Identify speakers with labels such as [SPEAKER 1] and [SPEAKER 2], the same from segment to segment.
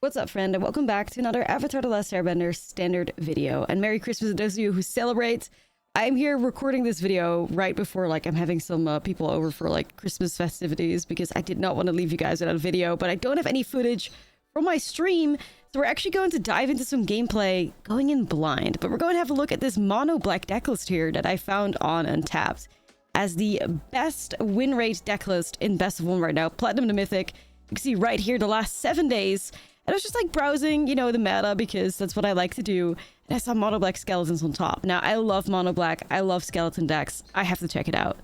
[SPEAKER 1] What's up, friend, and welcome back to another Avatar: The Last Airbender standard video. And Merry Christmas to those of you who celebrate. I'm here recording this video right before, I'm having some people over for, Christmas festivities, because I did not want to leave you guys without a video, but I don't have any footage from my stream, so we're actually going to dive into some gameplay going in blind. But we're going to have a look at this mono black decklist here that I found on Untapped as the best win rate decklist in Best of 1 right now, Platinum to Mythic. You can see right here the last 7 days. And I was just browsing, the meta, because that's what I like to do. And I saw mono black skeletons on top. Now, I love mono black. I love skeleton decks. I have to check it out.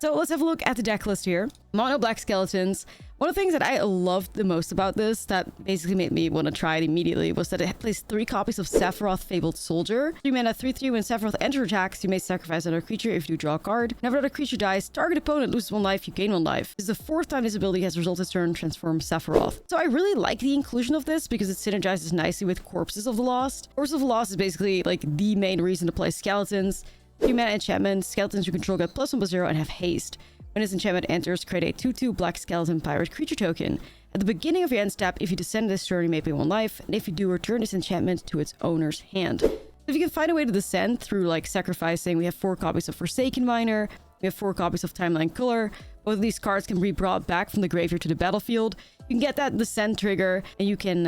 [SPEAKER 1] So let's have a look at the deck list here. Mono black skeletons. One of the things that I loved the most about this, that basically made me want to try it immediately, was that it plays 3 copies of Sephiroth Fabled Soldier. 3 mana, 3/3. When Sephiroth enters attacks, you may sacrifice another creature if you draw a card. Whenever another creature dies, target opponent loses 1 life, you gain 1 life. This is the 4th time this ability has resulted turn transform Sephiroth. So I really like the inclusion of this because it synergizes nicely with Corpses of the Lost. Corpses of the Lost is basically the main reason to play skeletons. 3 mana enchantment, skeletons you control get +1/+0 and have haste. When this enchantment enters, create a 2/2 black skeleton pirate creature token. At the beginning of your end step, if you descend this turn, you may pay 1 life, and if you do, return this enchantment to its owner's hand. So if you can find a way to descend through sacrificing, we have 4 copies of Forsaken Miner, we have 4 copies of Timeline Color. Both of these cards can be brought back from the graveyard to the battlefield. You can get that descent trigger, and you can,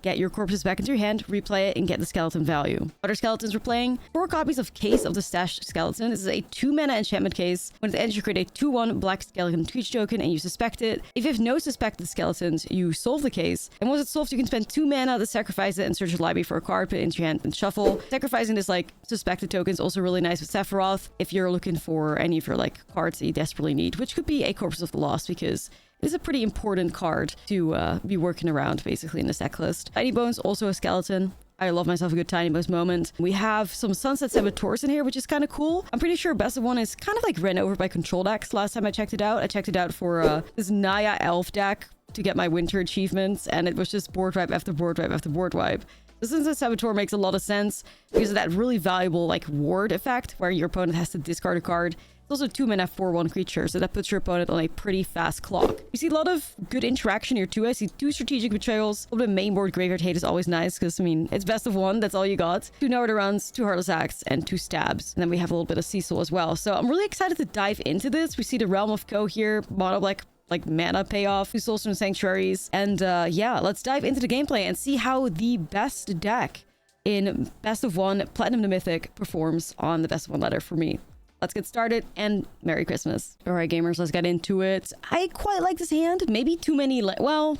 [SPEAKER 1] get your corpses back into your hand, replay it, and get the skeleton value. Other skeletons we're playing: 4 copies of Case of the Stashed Skeleton. This is a 2 mana enchantment case. When it ends, you create a 2/1 black skeleton creature token, and you suspect it. If you have no suspected skeletons, you solve the case. And once it's solved, you can spend 2 mana to sacrifice it and search your library for a card, put it into your hand, and shuffle. Sacrificing this, suspected token is also really nice with Sephiroth if you're looking for any of your, cards that you desperately need, which could be a Corpse of the Lost, because it's a pretty important card to be working around, basically, in this deck list. Tiny Bones, also a skeleton. I love myself a good Tiny Bones moment. We have some Sunset Saboteurs in here, which is kind of cool. I'm pretty sure Best of 1 is kind of ran over by control decks last time I checked it out. I checked it out for this Naya Elf deck to get my winter achievements, and it was just board wipe after board wipe after board wipe. The Sunset Saboteur makes a lot of sense because of that really valuable ward effect where your opponent has to discard a card. It's also 2 mana 4/1 creature, so that puts your opponent on a pretty fast clock. You see a lot of good interaction here too. I see 2 strategic betrayals. A little bit of main board graveyard hate is always nice because, it's Best of 1, that's all you got. 2 Nowhere Runs, 2 Heartless Acts, and 2 Stabs. And then we have a little bit of Cecil as well. So I'm really excited to dive into this. We see the Realm of Ko here, mono black mana payoff, 2 Soulstone Sanctuaries. And yeah, let's dive into the gameplay and see how the best deck in Best of 1 Platinum to Mythic performs on the Best of 1 ladder for me. Let's get started, and Merry Christmas. All right, gamers, let's get into it. I quite like this hand. Maybe too many, well,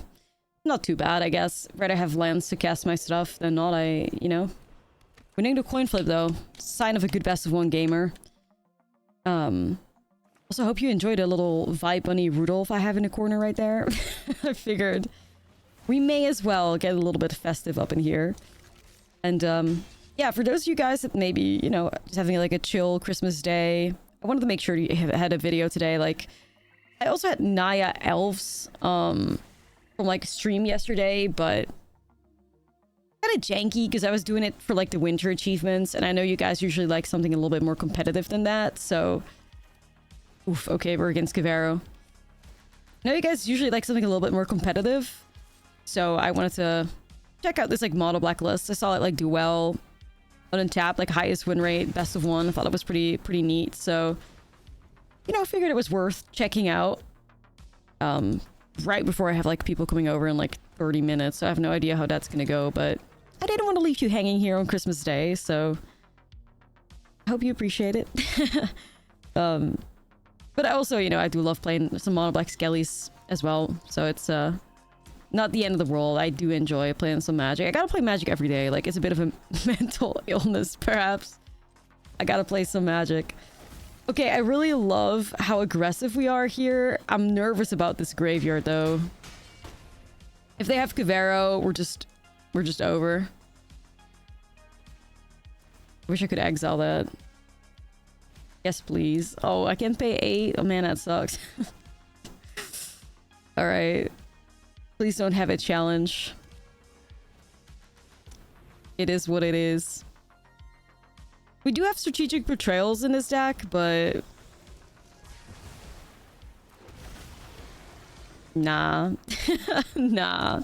[SPEAKER 1] not too bad, I guess. Rather have lands to cast my stuff than not, Winning the coin flip, though. Sign of a good Best of 1 gamer. Also, hope you enjoyed a little Vibe Bunny Rudolph I have in the corner right there. I figured we may as well get a little bit festive up in here. And, yeah, for those of you guys that maybe, just having a chill Christmas day, I wanted to make sure you had a video today. I also had Naya Elves from stream yesterday, but kind of janky because I was doing it for the winter achievements, and I know you guys usually like something a little bit more competitive than that, so oof, okay, we're against Cavaero. I know you guys usually like something a little bit more competitive, so I wanted to check out this mono black list. I saw it do well on Untapped, highest win rate, Best of 1. I thought it was pretty neat, so figured it was worth checking out right before I have people coming over in 30 minutes. So I have no idea how that's gonna go, but I didn't want to leave you hanging here on Christmas Day, so I hope you appreciate it. But I also, I do love playing some mono black Skellies as well, so it's not the end of the world. I do enjoy playing some Magic. I gotta play Magic every day. It's a bit of a mental illness, perhaps. I gotta play some Magic. Okay, I really love how aggressive we are here. I'm nervous about this graveyard, though. If they have Cavaero, we're just over. Wish I could exile that. Yes, please. Oh, I can't pay 8. Oh, man, that sucks. All right. Please don't have a challenge. It is what it is. We do have strategic betrayals in this deck, but nah. Nah.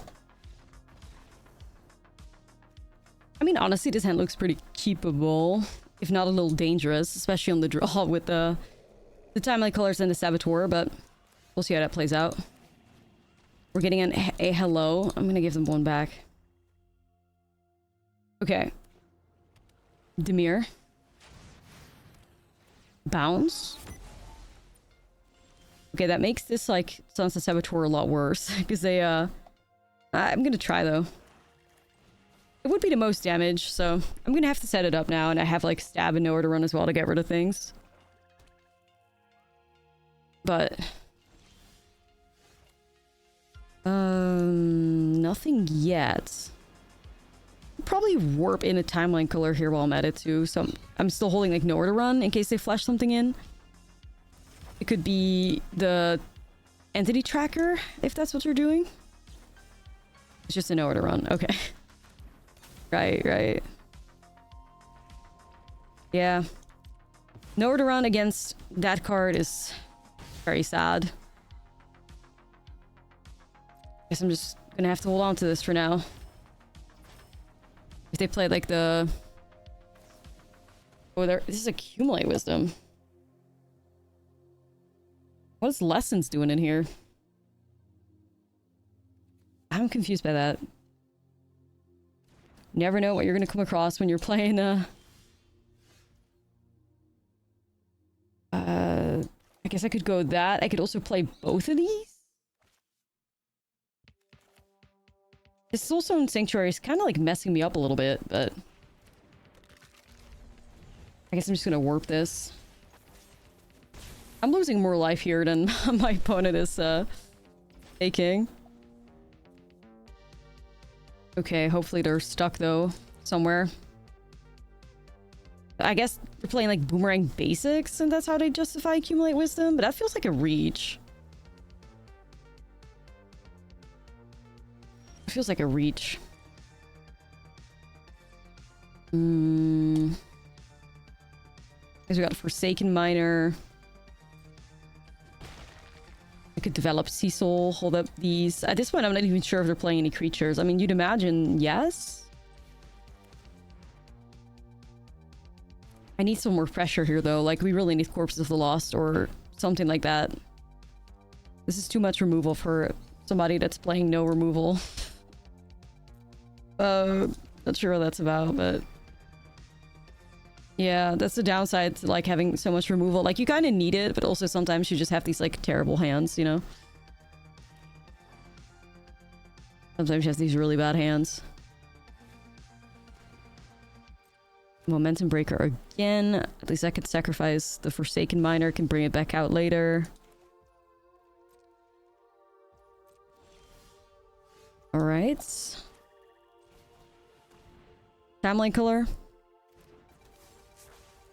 [SPEAKER 1] mean, honestly, this hand looks pretty keepable, if not a little dangerous, especially on the draw with the timeline colors and the Saboteur, but we'll see how that plays out. We're getting a hello. I'm gonna give them one back. Okay. Demir. Bounce. Okay, that makes this, like, Sunset Saboteur a lot worse. Because they, I'm gonna try, though. It would be the most damage, so I'm gonna have to set it up now, and I have, like, stab and nowhere to run as well to get rid of things. But... nothing yet. Probably warp in a timeline color here while I'm at it, too, so I'm still holding, like, nowhere to run in case they flash something in. It could be the entity tracker, if that's what you're doing. It's just a nowhere to run. Okay. Right. Yeah. Nowhere to run against that card is very sad. Guess I'm just gonna have to hold on to this for now. If they play like the... Oh, this is Accumulate Wisdom. What is Lessons doing in here? I'm confused by that. You never know what you're gonna come across when you're playing, I guess I could go that. I could also play both of these. This Soul Stone Sanctuary is kind of like messing me up a little bit, but... I guess I'm just gonna warp this. I'm losing more life here than my opponent is, taking. Okay, hopefully they're stuck, though, somewhere. I guess they're playing, like, Boomerang Basics, and that's how they justify Accumulate Wisdom, but that feels like a reach. It feels like a reach. Because we got Forsaken Miner. I could develop Sea Soul, hold up these. At this point, I'm not even sure if they're playing any creatures. I mean, you'd imagine yes. I need some more pressure here, though. Like, we really need Corpses of the Lost or something like that. This is too much removal for somebody that's playing no removal. Not sure what that's about, but... Yeah, that's the downside to, like, having so much removal. Like, you kind of need it, but also sometimes you just have these, like, terrible hands, you know? Sometimes you have these really bad hands. Momentum Breaker again. At least I could sacrifice the Forsaken Miner, can bring it back out later. Alright. Timeline color.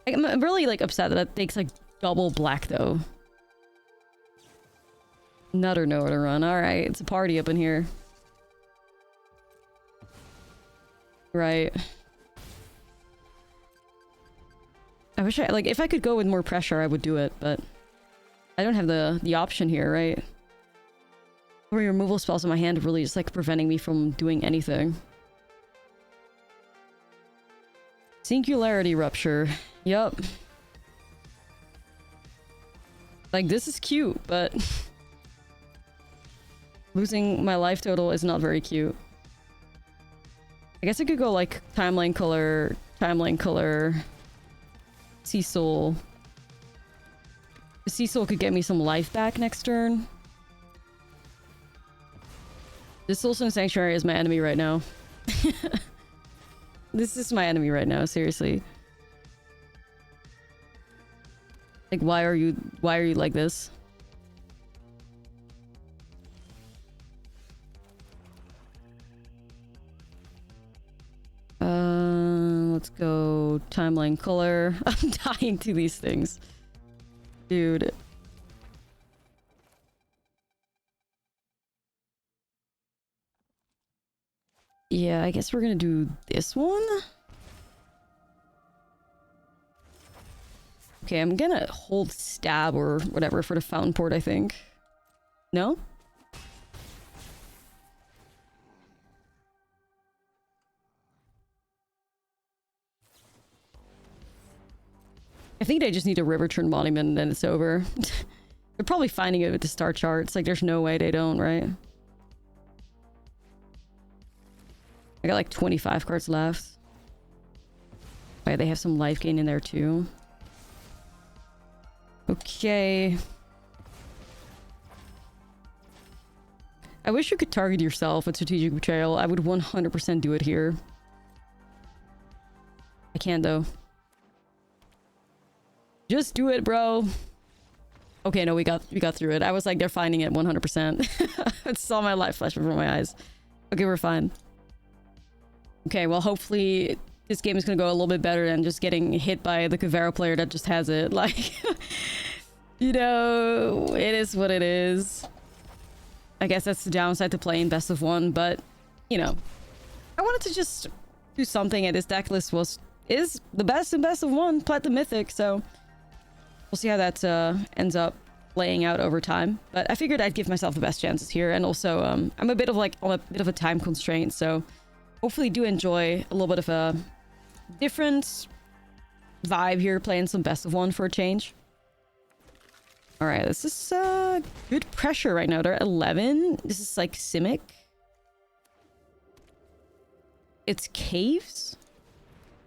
[SPEAKER 1] I'm really, like, upset that it takes, like, double black, though. Another nowhere to run. Alright, it's a party up in here. Right. I wish I, like, if I could go with more pressure, I would do it, but... I don't have the option here, right? Removal spells in my hand are really just, like, preventing me from doing anything. Singularity Rupture. Yup. Like, this is cute, but... losing my life total is not very cute. I guess I could go, like, timeline color, Sea Soul. The Sea Soul could get me some life back next turn. This Soul Stone Sanctuary is my enemy right now. This is my enemy right now, seriously. Like, why are you like this? Let's go timeline color. I'm dying to these things. Dude. Yeah, I guess we're gonna do this one. Okay, I'm gonna hold stab or whatever for the fountain port, I think. No? I think they just need a river turn monument and then it's over. They're probably finding it with the star charts. Like, there's no way they don't, right? I got like 25 cards left. Oh, yeah, they have some life gain in there too. Okay. I wish you could target yourself with strategic betrayal. I would 100% do it here. I can't though. Just do it, bro. Okay, no, we got through it. I was like, they're finding it 100%. I saw my life flash before my eyes. Okay, we're fine. Okay, well, hopefully this game is gonna go a little bit better than just getting hit by the Cavaero player that just has it. Like, you know, it is what it is. I guess that's the downside to playing best of one, but, you know, I wanted to just do something, and this deck list is the best in best of one, Platinum Mythic, so we'll see how that ends up playing out over time. But I figured I'd give myself the best chances here, and also I'm a bit of like on a bit of a time constraint, so hopefully do enjoy a little bit of a different vibe here, playing some best of one for a change. All right, this is good pressure right now. They're at 11. This is like simic. It's caves.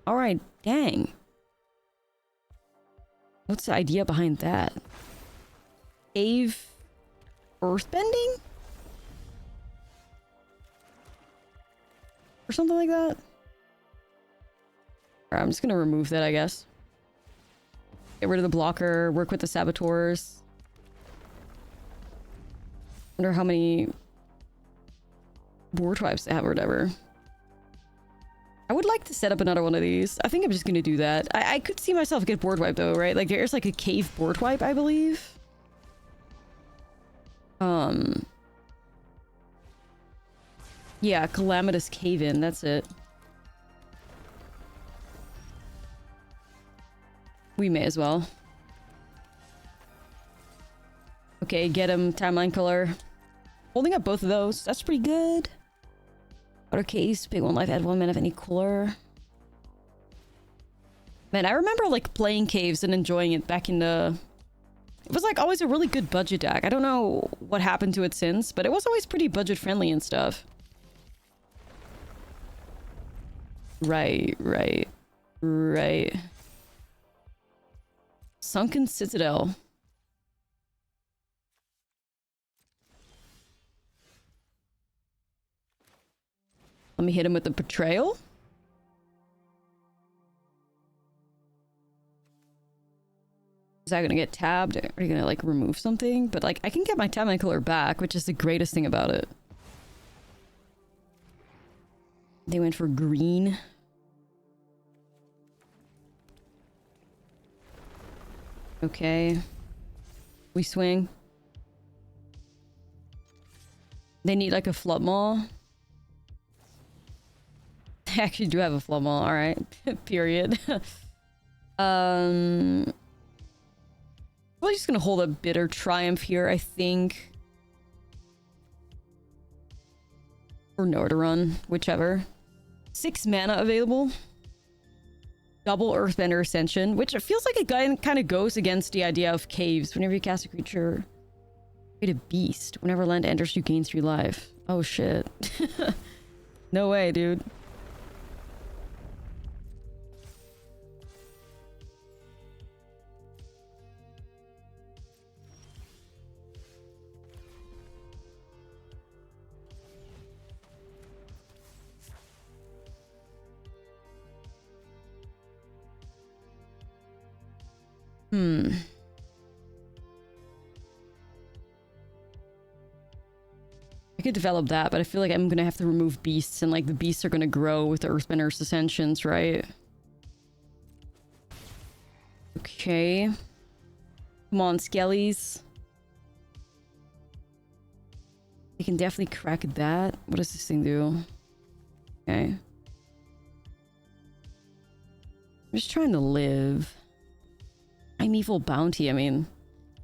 [SPEAKER 1] All right, dang. What's the idea behind that? Cave earthbending? Or something like that? Alright, I'm just gonna remove that, I guess. Get rid of the blocker, work with the saboteurs. Wonder how many board wipes they have or whatever. I would like to set up another one of these. I think I'm just gonna do that. I could see myself get board wipe though, right? Like there's like a cave board wipe, I believe. Yeah, Calamitous Cave-In, that's it. We may as well. Okay, get him, timeline color. Holding up both of those, that's pretty good. Outer case, big one life, add 1 mana of any color. Man, I remember like playing caves and enjoying it back in the... It was like always a really good budget deck. I don't know what happened to it since, but it was always pretty budget friendly and stuff. Right. Sunken Citadel. Let me hit him with the Betrayal. Is that gonna get tabbed? Are you gonna like remove something? But like I can get my timeline color back, which is the greatest thing about it. They went for green. Okay. We swing. They need like a flood maw. They actually do have a flood maw, alright. Period. We're just gonna hold a Bitter Triumph here, I think. Or nowhere to run, whichever. 6 mana available. Double Earthbender Ascension, which it feels like it kind of goes against the idea of caves. Whenever you cast a creature, create a beast. Whenever land enters, you gain 3 life. Oh shit. No way, dude. I could develop that, but I feel like I'm gonna have to remove beasts, and like the beasts are gonna grow with the Earthbender's Ascensions, right? Okay. Come on, Skellies. You can definitely crack that. What does this thing do? Okay. I'm just trying to live. Primeval Bounty, I mean,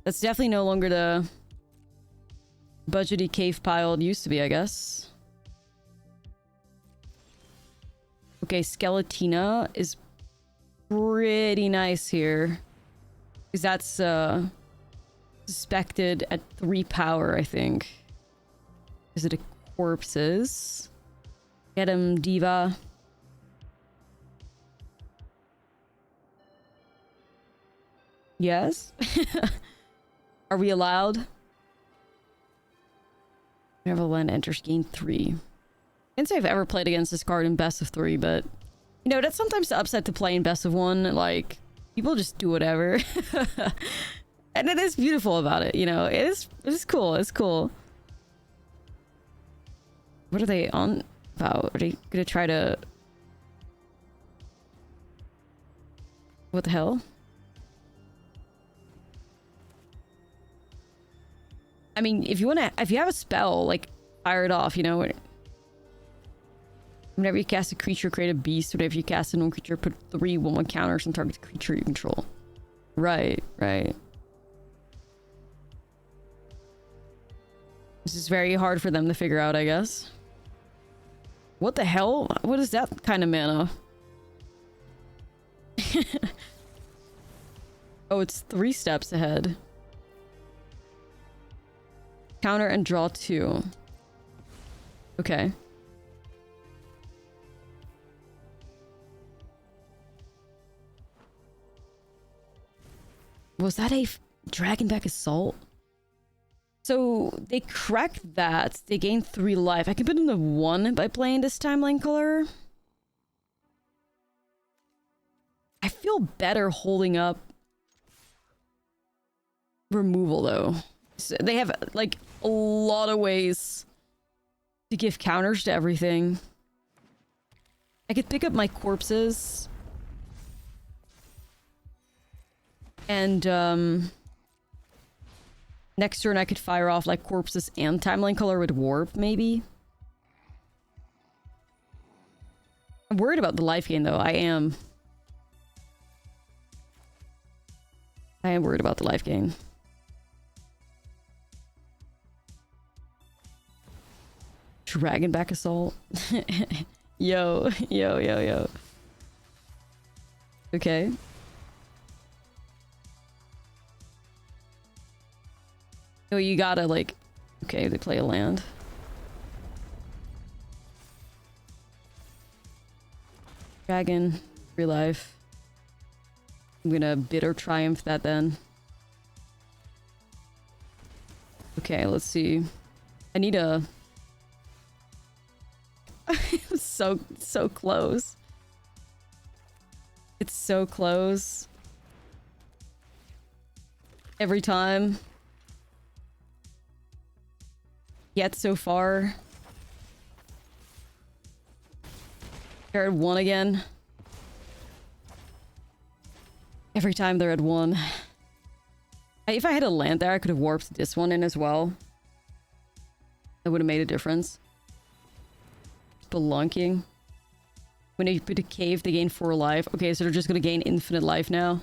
[SPEAKER 1] that's definitely no longer the budgety cave pile it used to be, I guess. Okay, Skeletina is pretty nice here. Because that's suspected at 3 power, I think. Is it a corpses? Get him, Diva. Yes? Are we allowed? Whenever the land enters, gain 3. I can't say I've ever played against this card in best of 3, but... You know, that's sometimes the upset to play in best of 1. Like, people just do whatever. And it is beautiful about it, you know? It is cool, it's cool. What are they on about? Are they gonna try to... What the hell? I mean, if you have a spell, like, fire it off, you know? Whenever you cast a creature, create a beast. Whenever you cast a non-creature, put 3 1/1 counters on target creature you control. Right, right. This is very hard for them to figure out, I guess. What the hell? What is that kind of mana? Oh, it's 3 steps ahead. Counter and draw 2. Okay. Was that a Dragonback Assault? So they cracked that. They gained 3 life. I can put in a 1 by playing this timeline color. I feel better holding up removal though. So they have like a lot of ways to give counters to everything. I could pick up my corpses. And next turn I could fire off like corpses and timeline color with warp, maybe. I'm worried about the life gain though. I am worried about the life gain. Dragonback Assault. Yo. Okay. Oh, you gotta, like... Okay, they play a land. Dragon. 3 life. I'm gonna Bitter Triumph that then. Okay, let's see. I need a... so close. It's so close. Every time. Yet so far. They're at 1 again. Every time they're at 1. If I had a land there, I could have warped this one in as well. That would have made a difference. Spelunking. When you put a cave, they gain 4 life. Okay, so they're just gonna gain infinite life now.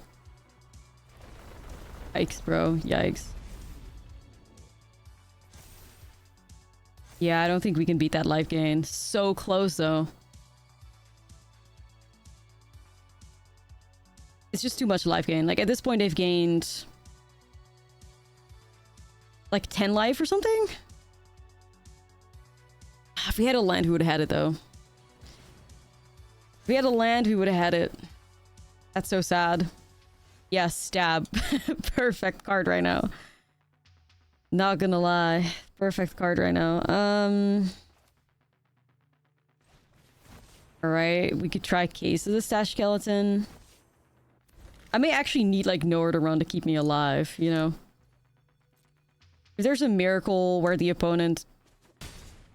[SPEAKER 1] Yikes, bro. Yikes. Yeah, I don't think we can beat that life gain. So close, though. It's just too much life gain. Like, at this point, they've gained... like, 10 life or something? If we had a land, we would have had it, though. If we had a land, we would have had it. That's so sad. Yeah, stab. Perfect card right now. Not gonna lie. Perfect card right now. Alright, we could try Case of the Stash Skeleton. I may actually need, like, nowhere to run to keep me alive, you know? If there's a miracle where the opponent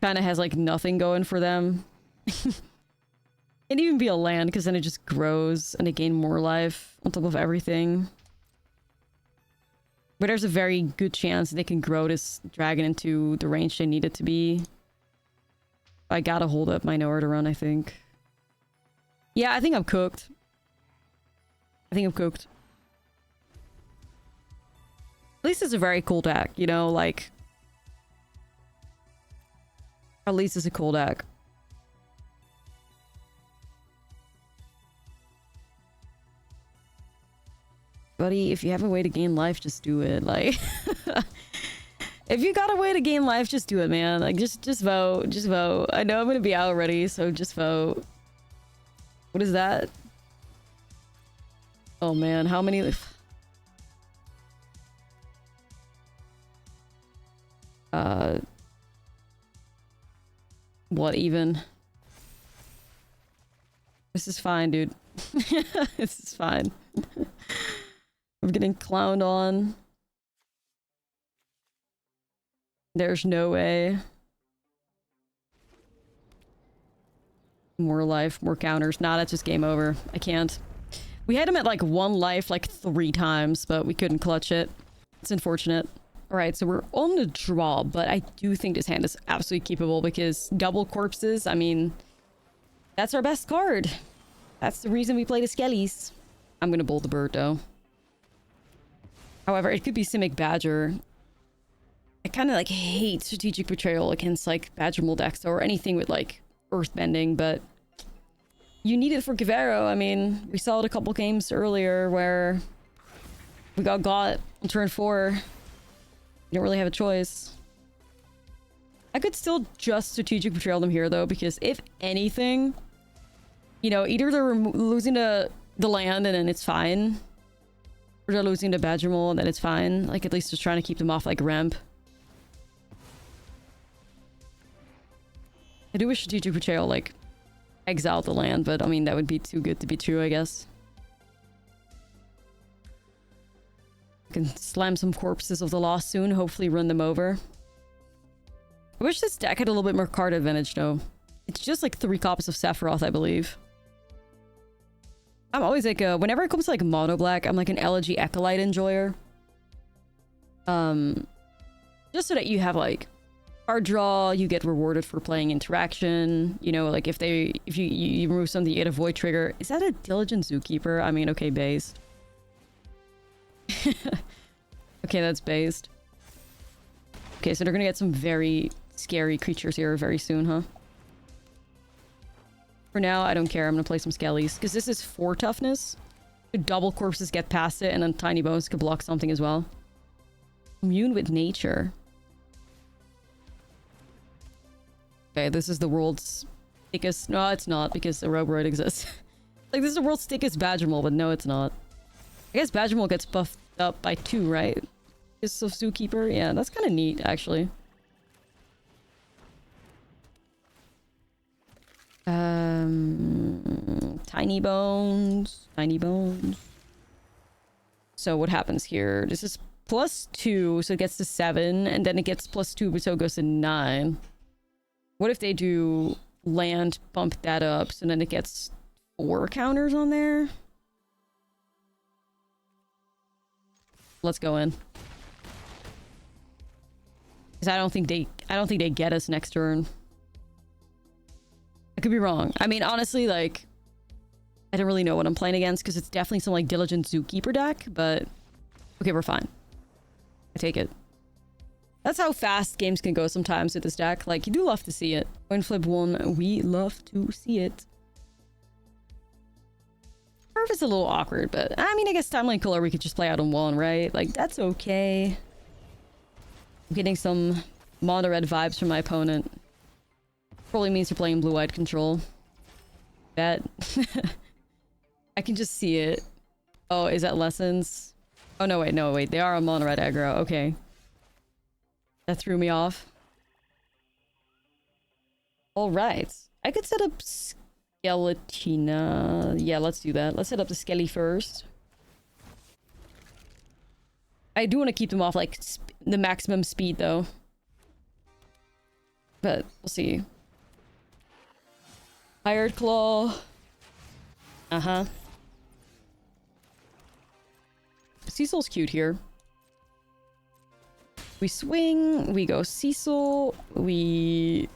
[SPEAKER 1] kind of has, like, nothing going for them. It'd even be a land, because then it just grows and they gain more life on top of everything. But there's a very good chance they can grow this dragon into the range they need it to be. I gotta hold up my nowhere to run, I think. Yeah, I think I'm cooked. I think I'm cooked. At least it's a very cool deck, you know, like... At least it's a cool deck. Buddy, if you have a way to gain life, just do it. Like, if you got a way to gain life, just do it, man. Like, just vote. Just vote. I know I'm gonna be out already, so just vote. What is that? Oh, man. How many... What even? This is fine, dude. This is fine. I'm getting clowned on. There's no way. More life, more counters. Nah, that's just game over. I can't. We had him at like 1 life like 3 times, but we couldn't clutch it. It's unfortunate. Alright, so we're on the draw, but I do think this hand is absolutely keepable because double corpses, I mean, that's our best card. That's the reason we play the Skellies. I'm gonna bolt the bird though. However, it could be Simic Badger. I kind of like hate strategic betrayal against like Badger mold decks or anything with like earthbending, but you need it for Cavaero. I mean, we saw it a couple games earlier where we got on turn 4. You don't really have a choice. I could still just strategic betrayal them here though, because if anything, you know, either they're losing the land and then it's fine, or they're losing to Badger Mole and then it's fine. Like, at least just trying to keep them off like ramp. I do wish strategic betrayal like exiled the land, but I mean that would be too good to be true, I guess. I can slam some corpses of the lost soon, hopefully run them over. I wish this deck had a little bit more card advantage though. It's just like 3 copies of Sephiroth, I believe. I'm always like whenever it comes to like mono black, I'm like an Elegy Acolyte enjoyer. Just so that you have like card draw, you get rewarded for playing interaction. You know, like if you remove something, you get a void trigger. Is that a Diligent Zookeeper? I mean, okay, based. Okay, that's based. Okay, so they're gonna get some very scary creatures here very soon, huh? For now, I don't care. I'm gonna play some Skellies because this is 4 toughness. Double corpses get past it, and then Tiny Bones could block something as well. Immune with nature. Okay, this is the world's thickest... No, it's not, because the Rogueroid exists. Like, this is the world's thickest Badger Mole, but no, it's not. I guess Badger Mole gets buffed up by 2, right? Is of Zookeeper? Yeah, that's kind of neat, actually. Tiny Bones. Tiny Bones. So what happens here? This is +2, so it gets to 7, and then it gets +2, so it goes to 9. What if they do land, bump that up, so then it gets 4 counters on there? Let's go in. Because I don't think they get us next turn. I could be wrong. I mean, honestly, like, I don't really know what I'm playing against because it's definitely some like Diligent Zookeeper deck, but okay, we're fine. I take it. That's how fast games can go sometimes with this deck. Like, you do love to see it. Coin flip 1, we love to see it. Curve is a little awkward, but I mean, I guess Timeline Killer we could just play out on 1, right? Like, that's okay. I'm getting some mono red vibes from my opponent. Probably means you're playing blue-eyed control. Bet. I can just see it. Oh, is that Lessons? Oh, no, wait. They are on mono red aggro. Okay. That threw me off. Alright. I could set up Skeletina. Yeah, let's do that. Let's set up the Skelly first. I do want to keep them off, like, the maximum speed, though. But, we'll see. Hired Claw. Uh-huh. Cecil's cute here. We swing, we go Cecil, we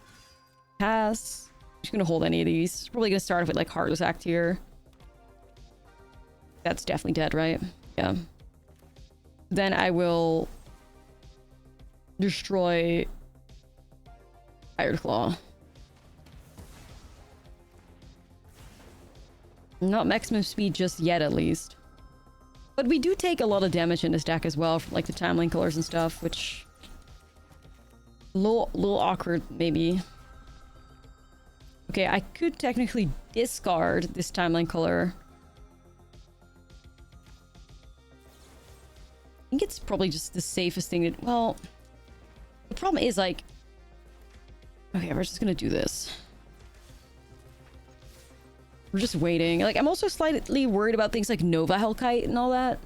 [SPEAKER 1] pass. I'm just gonna hold any of these. Probably gonna start off with like Heartless Act here. That's definitely dead, right? Yeah. Then I will destroy Hired Claw. Not maximum speed just yet, at least. But we do take a lot of damage in this deck as well, from like the timeline colors and stuff, which... little awkward, maybe. Okay, I could technically discard this timeline color. I think it's probably just the safest thing to... Well, the problem is, like... Okay, we're just gonna do this. We're just waiting. Like, I'm also slightly worried about things like Nova Hellkite and all that.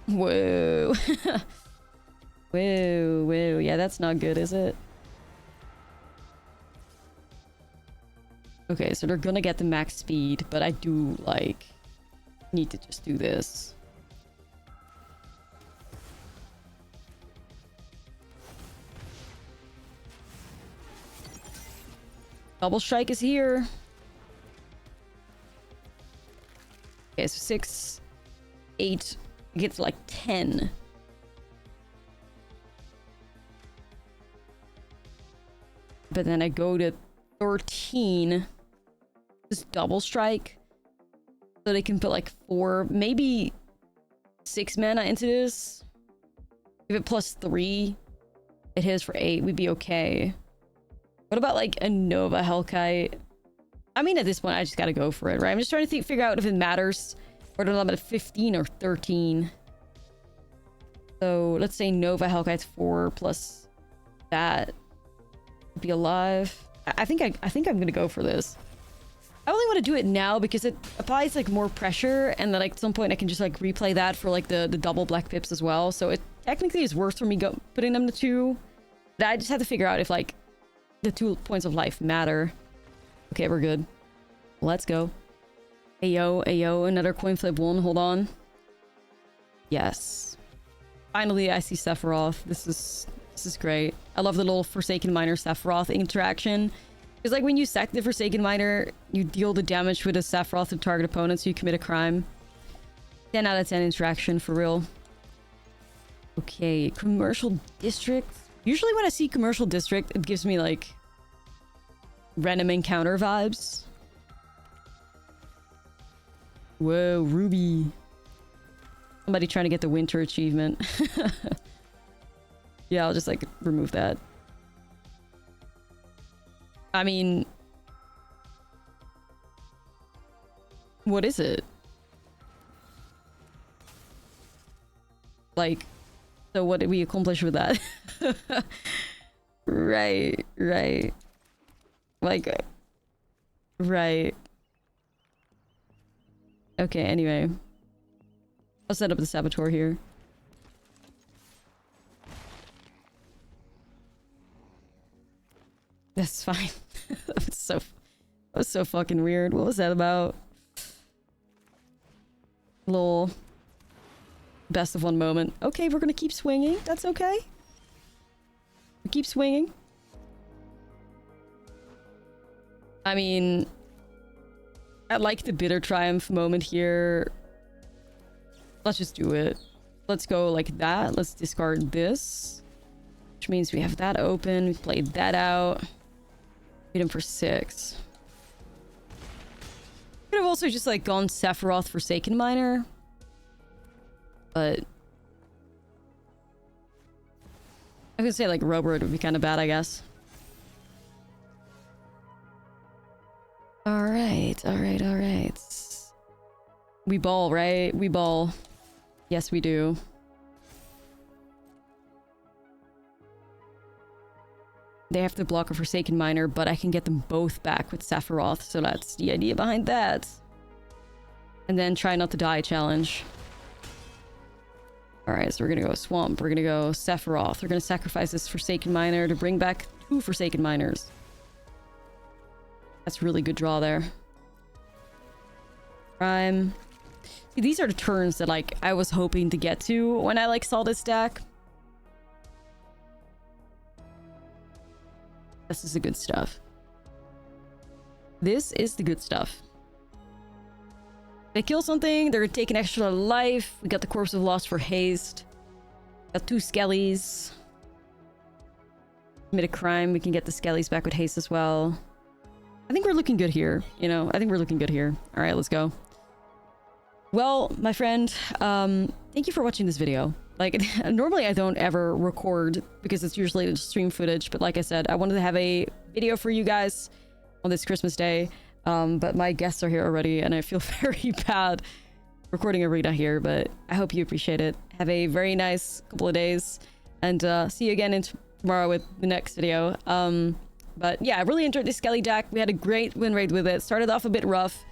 [SPEAKER 1] Whoa. Whoa, whoa. Yeah, that's not good, is it? Okay, so they're gonna get the max speed, but I do, like, need to just do this. Double strike is here. Okay, so 6, 8, it gets like 10. But then I go to 13. Just double strike. So they can put like 4, maybe 6 mana into this. Give it plus 3. It hits for 8. We'd be okay. What about like a Nova Hellkite? I mean, at this point, I just gotta go for it, right? I'm just trying to figure out if it matters. Whether I'm at 15 or 13. So let's say Nova Hellkite's 4 plus that. Be alive. I think I'm gonna go for this. I only want to do it now because it applies like more pressure, and then like at some point I can just like replay that for like the double black pips as well. So it technically is worth for me putting them to 2. But I just have to figure out if like the 2 points of life matter. Okay, we're good. Let's go. Ayo, ayo, another coin flip 1. Hold on. Yes. Finally, I see Sephiroth. This is great. I love the little Forsaken Miner Sephiroth interaction. Because like when you sack the Forsaken Miner, you deal the damage with a Sephiroth to target opponent, so you commit a crime. 10 out of 10 interaction, for real. Okay, Commercial District. Usually when I see Commercial District, it gives me like random encounter vibes. Whoa, Ruby. Somebody trying to get the winter achievement. Yeah, I'll just like remove that. I mean... What is it? Like, so what did we accomplish with that? Right, right. Like, right. Okay, anyway. I'll set up the Saboteur here. That's fine. That was so fucking weird. What was that about? Lol. Best of one moment. Okay, we're gonna keep swinging. That's okay. We keep swinging. I mean, I like the bitter triumph moment here. Let's just do it. Let's go like that. Let's discard this. Which means we have that open. We played that out. Beat him for 6. Could have also just like gone Sephiroth Forsaken Miner. But I could say like Robert would be kind of bad, I guess. Alright, alright, alright. We ball, right? We ball. Yes, we do. They have to block a Forsaken Miner, but I can get them both back with Sephiroth, so that's the idea behind that. And then try not to die challenge. Alright, so we're gonna go Swamp, we're gonna go Sephiroth. We're gonna sacrifice this Forsaken Miner to bring back 2 Forsaken Miners. That's really good draw there. Prime. See, these are the turns that like I was hoping to get to when I like saw this deck. This is the good stuff. This is the good stuff. They kill something, they're gonna take an extra life. We got the Corpse of Lost for haste. Got 2 Skellies. Commit a crime, we can get the Skellies back with haste as well. I think we're looking good here, you know? I think we're looking good here. Alright, let's go. Well, my friend, thank you for watching this video. Like, normally I don't ever record because it's usually just stream footage, but like I said, I wanted to have a video for you guys on this Christmas day. But my guests are here already, and I feel very bad recording Arena here, but I hope you appreciate it. Have a very nice couple of days, and see you again tomorrow with the next video. But yeah, I really enjoyed the Skelly deck. We had a great win rate with it. Started off a bit rough,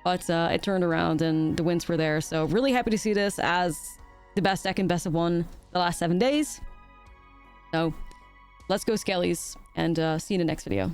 [SPEAKER 1] but it turned around and the wins were there. So really happy to see this as the best deck in best of 1 the last 7 days. So let's go Skellies, and see you in the next video.